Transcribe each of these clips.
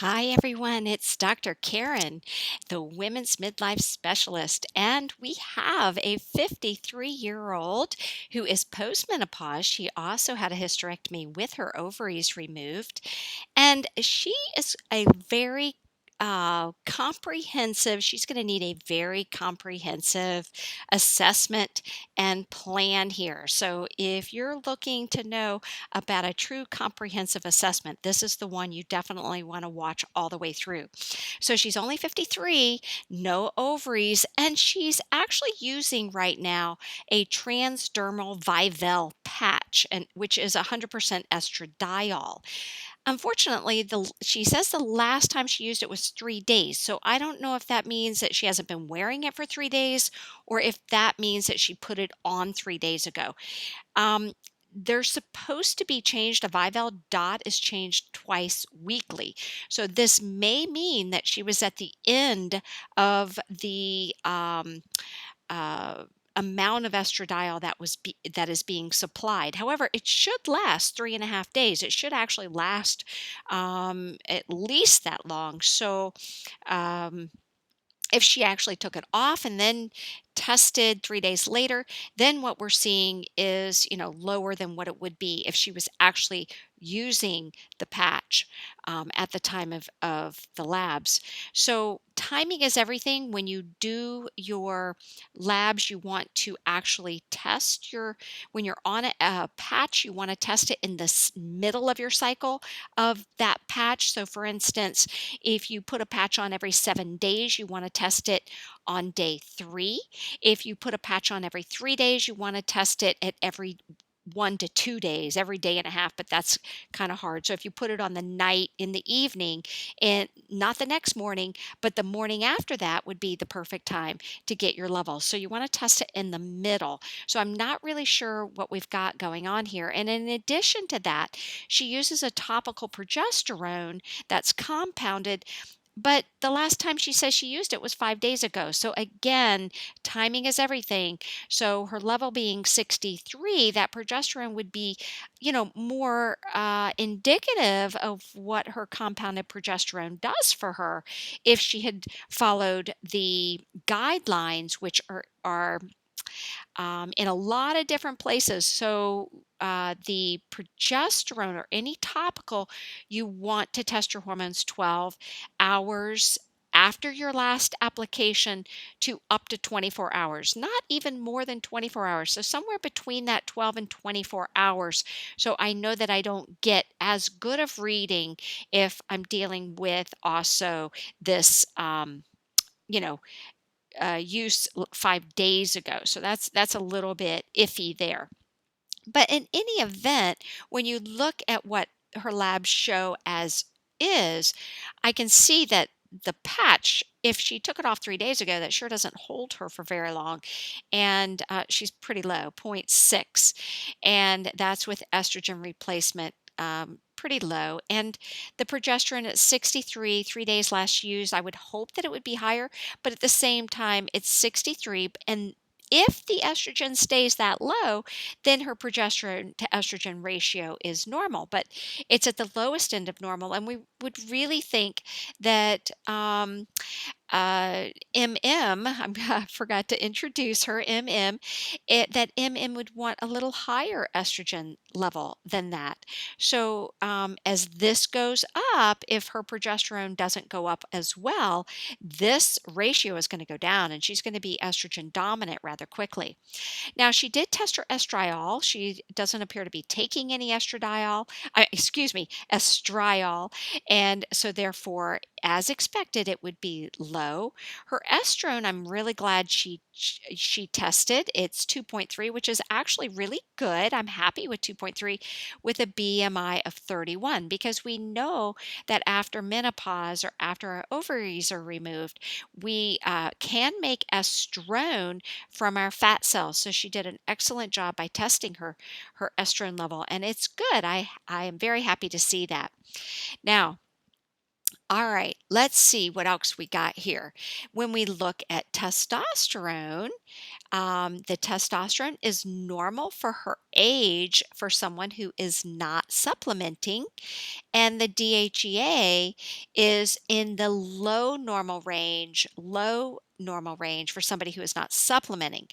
Hi, everyone. It's Dr. Karen, the women's midlife specialist, and we have a 53-year-old who is postmenopause. She also had a hysterectomy with her ovaries removed, and she is a very comprehensive, she's going to need a very comprehensive assessment and plan here. So, if you're looking to know about a true comprehensive assessment, this is the one you definitely want to watch all the way through. So she's only 53, no ovaries, and she's actually using right now a transdermal Vivel patch, and which is 100% estradiol. Unfortunately, she says the last time she used it was 3 days. So I don't know if that means that she hasn't been wearing it for 3 days, or if that means that she put it on 3 days ago. Um, they're supposed to be changed. A Vivel dot is changed twice weekly. So this may mean that she was at the end of the uh, amount of estradiol that is being supplied. However, it should last 3.5 days. It should actually last at least that long. So um, if she actually took it off and then tested 3 days later, then what we're seeing is, lower than what it would be if she was actually using the patch at the time of the labs. So timing is everything. When you do your labs, you want to actually when you're on a patch, you want to test it in the middle of your cycle of that patch. So for instance, if you put a patch on every 7 days, you want to test it on day 3. If you put a patch on every 3 days, you want to test it at every 1 to 2 days, every day and a half, but that's kind of hard. So if you put it on the night in the evening and not the next morning, but the morning after that would be the perfect time to get your levels. So you want to test it in the middle. So I'm not really sure what we've got going on here. And in addition to that, she uses a topical progesterone that's compounded, but the last time she says she used it was 5 days ago. So again, timing is everything. So her level being 63, that progesterone would be, more indicative of what her compounded progesterone does for her if she had followed the guidelines, which are in a lot of different places. So, the progesterone or any topical, you want to test your hormones 12 hours after your last application to up to 24 hours, not even more than 24 hours. So, somewhere between that 12 and 24 hours. So, I know that I don't get as good of reading if I'm dealing with also this. You know, use 5 days ago. So that's a little bit iffy there. But in any event, when you look at what her labs show as is, I can see that the patch, if she took it off 3 days ago, that sure doesn't hold her for very long. And she's pretty low, zero point 0.6. And that's with estrogen replacement. Pretty low. And the progesterone at 63, 3 days last used, I would hope that it would be higher, but at the same time, it's 63. And if the estrogen stays that low, then her progesterone to estrogen ratio is normal, but it's at the lowest end of normal. And we would really think that I forgot to introduce her, that MM would want a little higher estrogen level than that. So as this goes up, if her progesterone doesn't go up as well, this ratio is going to go down and she's going to be estrogen dominant rather quickly. Now, she did test her estriol. She doesn't appear to be taking any estriol. And so, therefore, as expected, it would be low. Her estrone, I'm really glad she tested. It's 2.3, which is actually really good. I'm happy with 2.3 with a BMI of 31 because we know that after menopause or after our ovaries are removed, we can make estrone from our fat cells. So she did an excellent job by testing her estrone level, and it's good. I am very happy to see that. Now, All right, let's see what else we got here. When we look at testosterone, the testosterone is normal for her age for someone who is not supplementing, and the DHEA is in the low normal range for somebody who is not supplementing.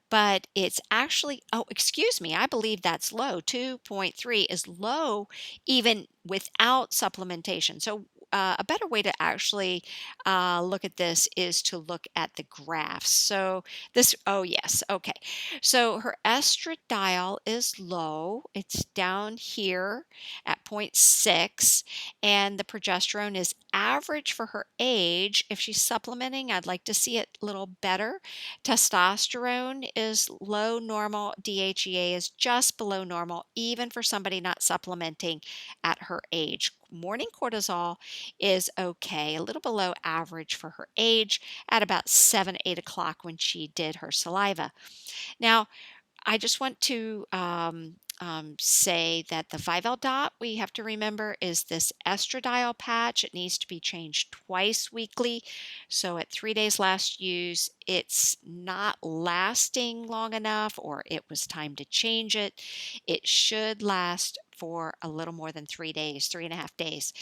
But it's actually, oh, excuse me, I believe that's low. 2.3 is low even without supplementation. So, a better way to actually look at this is to look at the graphs. So, oh, yes, okay. So, her estradiol is low, it's down here at zero point 0.6, and the progesterone is average for her age. If she's supplementing, I'd like to see it a little better. Testosterone is low normal, DHEA is just below normal, even for somebody not supplementing at her age. Morning cortisol is okay, a little below average for her age at about 7, 8 o'clock when she did her saliva. Now, I just want to say that the 5L dot we have to remember is this estradiol patch. It needs to be changed twice weekly. So at 3 days last use, it's not lasting long enough, or it was time to change it. It should last for a little more than 3 days, 3.5 days.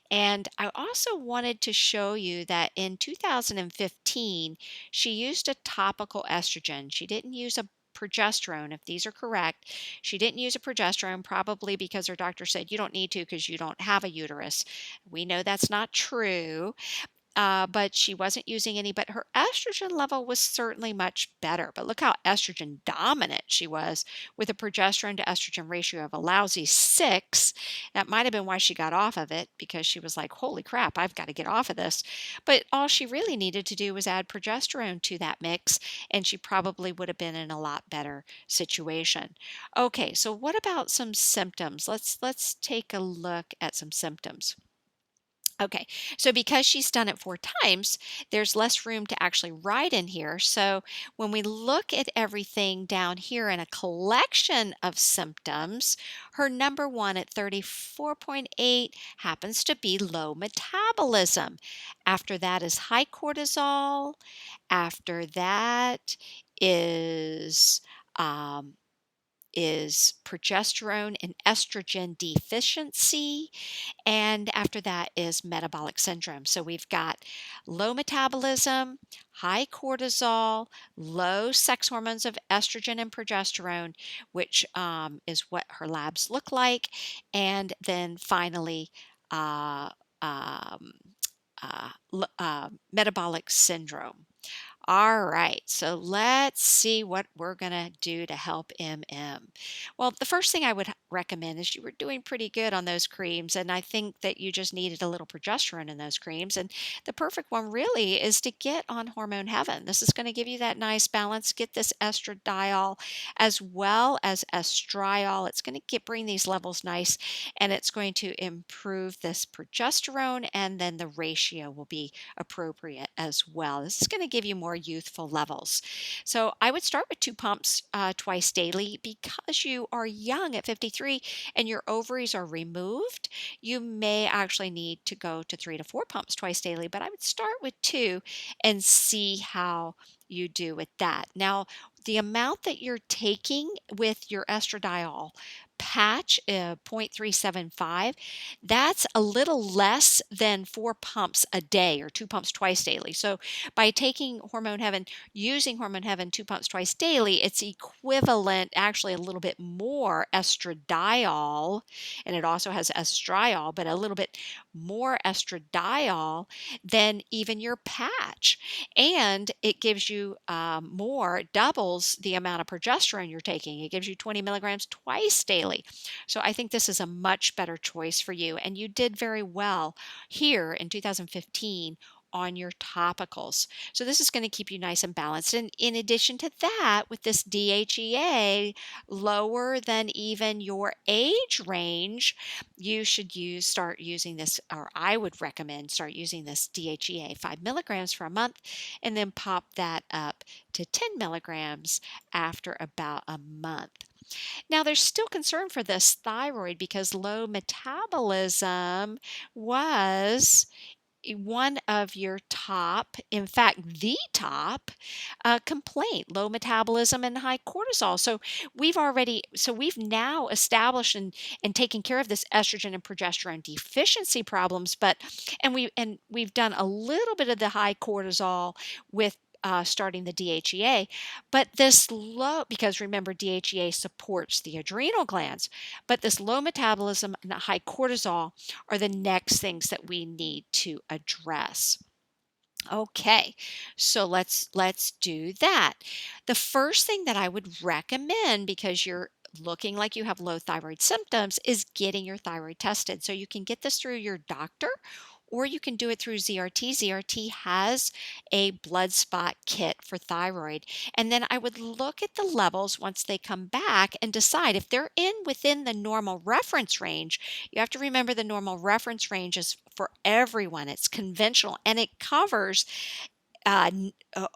And I also wanted to show you that in 2015, she used a topical estrogen. She didn't use a progesterone, if these are correct. She didn't use a progesterone, probably because her doctor said you don't need to because you don't have a uterus. We know that's not true, but she wasn't using any, but her estrogen level was certainly much better. But look how estrogen dominant she was with a progesterone to estrogen ratio of a lousy 6. That might have been why she got off of it, because she was like, holy crap, I've got to get off of this. But all she really needed to do was add progesterone to that mix, and she probably would have been in a lot better situation. Okay, so what about some symptoms? Let's take a look at some symptoms. Okay, so because she's done it 4 times, there's less room to actually write in here. So when we look at everything down here in a collection of symptoms, her number one at 34.8 happens to be low metabolism. After that is high cortisol. After that is um, progesterone and estrogen deficiency. And after that is metabolic syndrome. So we've got low metabolism, high cortisol, low sex hormones of estrogen and progesterone, which is what her labs look like. And then finally, uh, um, metabolic syndrome. All right, so let's see what we're going to do to help MM. Well, the first thing I would recommend is you were doing pretty good on those creams, and I think that you just needed a little progesterone in those creams. And the perfect one really is to get on Hormone Heaven. This is going to give you that nice balance. Get this estradiol as well as estriol. It's going to bring these levels nice, and it's going to improve this progesterone, and then the ratio will be appropriate as well. This is going to give you more youthful levels. So I would start with 2 pumps twice daily. Because you are young at 53 and your ovaries are removed, you may actually need to go to 3 to 4 pumps twice daily, but I would start with 2 and see how you do with that. Now, the amount that you're taking with your estradiol patch, 0.375, that's a little less than 4 pumps a day or 2 pumps twice daily. So by taking Hormone Heaven, using Hormone Heaven 2 pumps twice daily, it's equivalent, actually a little bit more estradiol, and it also has estriol, but a little bit more estradiol than even your patch. And it gives you more, doubles the amount of progesterone you're taking. It gives you 20 milligrams twice daily. So I think this is a much better choice for you. And you did very well here in 2015 on your topicals. So this is going to keep you nice and balanced. And in addition to that, with this DHEA lower than even your age range, you should start using this, or I would recommend start using this DHEA 5 milligrams for a month, and then pop that up to 10 milligrams after about a month. Now, there's still concern for this thyroid because low metabolism was one of your top, in fact, the top complaint, low metabolism and high cortisol. So we've now established and taken care of this estrogen and progesterone deficiency problems, and we've done a little bit of the high cortisol with starting the DHEA, but this low, because remember, DHEA supports the adrenal glands, but this low metabolism and high cortisol are the next things that we need to address. Okay, so let's do that. The first thing that I would recommend, because you're looking like you have low thyroid symptoms, is getting your thyroid tested. So you can get this through your doctor, or you can do it through ZRT. ZRT has a blood spot kit for thyroid. And then I would look at the levels once they come back and decide if they're within the normal reference range. You have to remember the normal reference range is for everyone. It's conventional, and it covers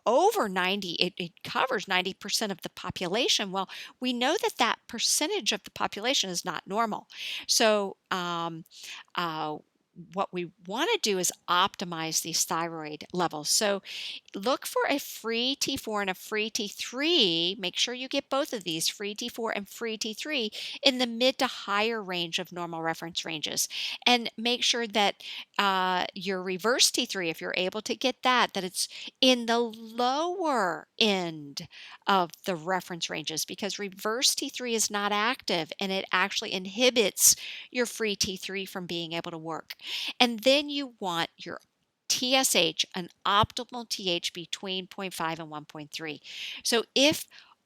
over 90, it covers 90% of the population. Well, we know that that percentage of the population is not normal. So, what we want to do is optimize these thyroid levels. So look for a free T4 and a free T3. Make sure you get both of these, free T4 and free T3, in the mid to higher range of normal reference ranges. And make sure that your reverse T3, if you're able to get that, that it's in the lower end of the reference ranges, because reverse T3 is not active and it actually inhibits your free T3 from being able to work. And then you want your TSH, an optimal TH between 0.5 and 1.3. So if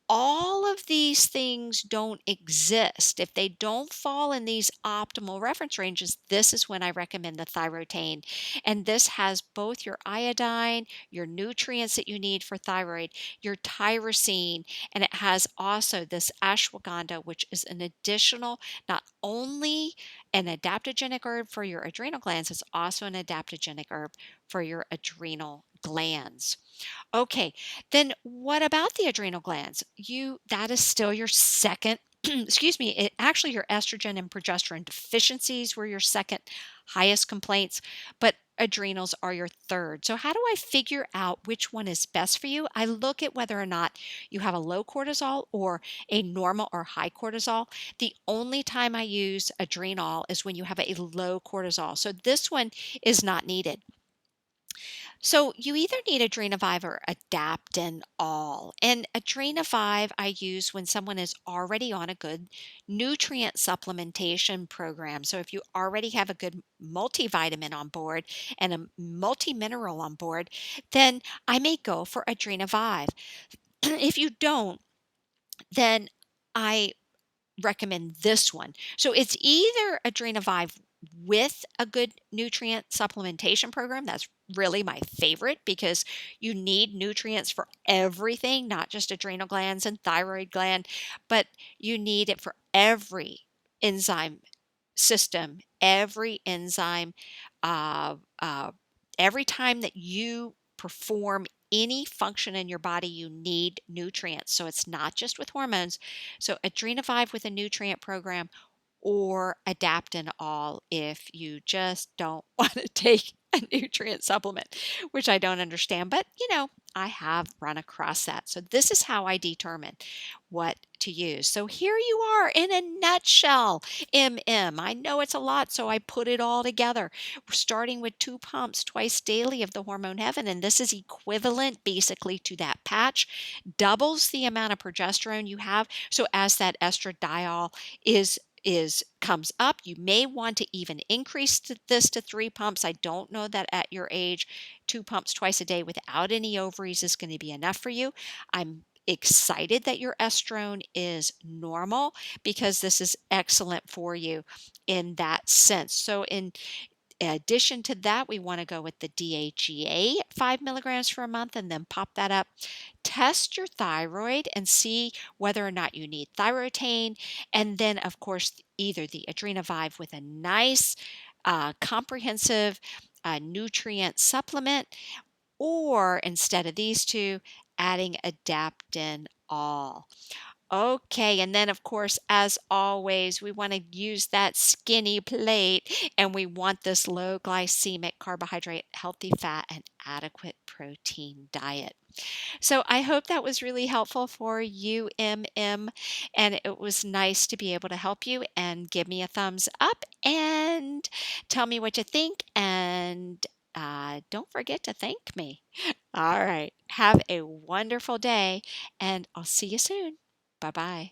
all of these things don't exist, if they don't fall in these optimal reference ranges, this is when I recommend the Thyrotain. And this has both your iodine, your nutrients that you need for thyroid, your tyrosine, and it has also this ashwagandha, which is an additional, not only an adaptogenic herb for your adrenal glands, it's also an adaptogenic herb for your adrenal glands. Okay, then what about the adrenal glands? That is still your second, excuse me, actually your estrogen and progesterone deficiencies were your second highest complaints, but adrenals are your third. So how do I figure out which one is best for you? I look at whether or not you have a low cortisol or a normal or high cortisol. The only time I use Adrenal is when you have a low cortisol. So this one is not needed. So you either need Adrenavive or Adaptin-All. And Adrenavive I use when someone is already on a good nutrient supplementation program. So if you already have a good multivitamin on board and a multimineral on board, then I may go for Adrenavive. If you don't, then I recommend this one. So it's either Adrenavive with a good nutrient supplementation program. That's really my favorite, because you need nutrients for everything, not just adrenal glands and thyroid gland, but you need it for every enzyme system, every enzyme, uh, uh, every time that you perform any function in your body, you need nutrients. So it's not just with hormones. So Adrenavive with a nutrient program, or Adaptin-All if you just don't want to take a nutrient supplement, which I don't understand. But, I have run across that. So this is how I determine what to use. So here you are in a nutshell. I know it's a lot, so I put it all together. We're starting with 2 pumps twice daily of the Hormone Heaven, and this is equivalent basically to that patch, doubles the amount of progesterone you have. So as that estradiol comes up, you may want to even increase this to 3 pumps. I don't know that at your age 2 pumps twice a day without any ovaries is going to be enough for you. I'm excited that your estrone is normal, because this is excellent for you in that sense. So in addition to that, we want to go with the DHEA at 5 milligrams for a month, and then pop that up. Test your thyroid and see whether or not you need Thyrotain. And then, of course, either the Adrenavive with a nice comprehensive nutrient supplement, or instead of these two, adding Adaptin-All. Okay, and then of course, as always, we want to use that skinny plate and we want this low glycemic carbohydrate, healthy fat, and adequate protein diet. So I hope that was really helpful for you, MM, and it was nice to be able to help you. And give me a thumbs up and tell me what you think. And don't forget to thank me. All right. Have a wonderful day, and I'll see you soon. Bye bye.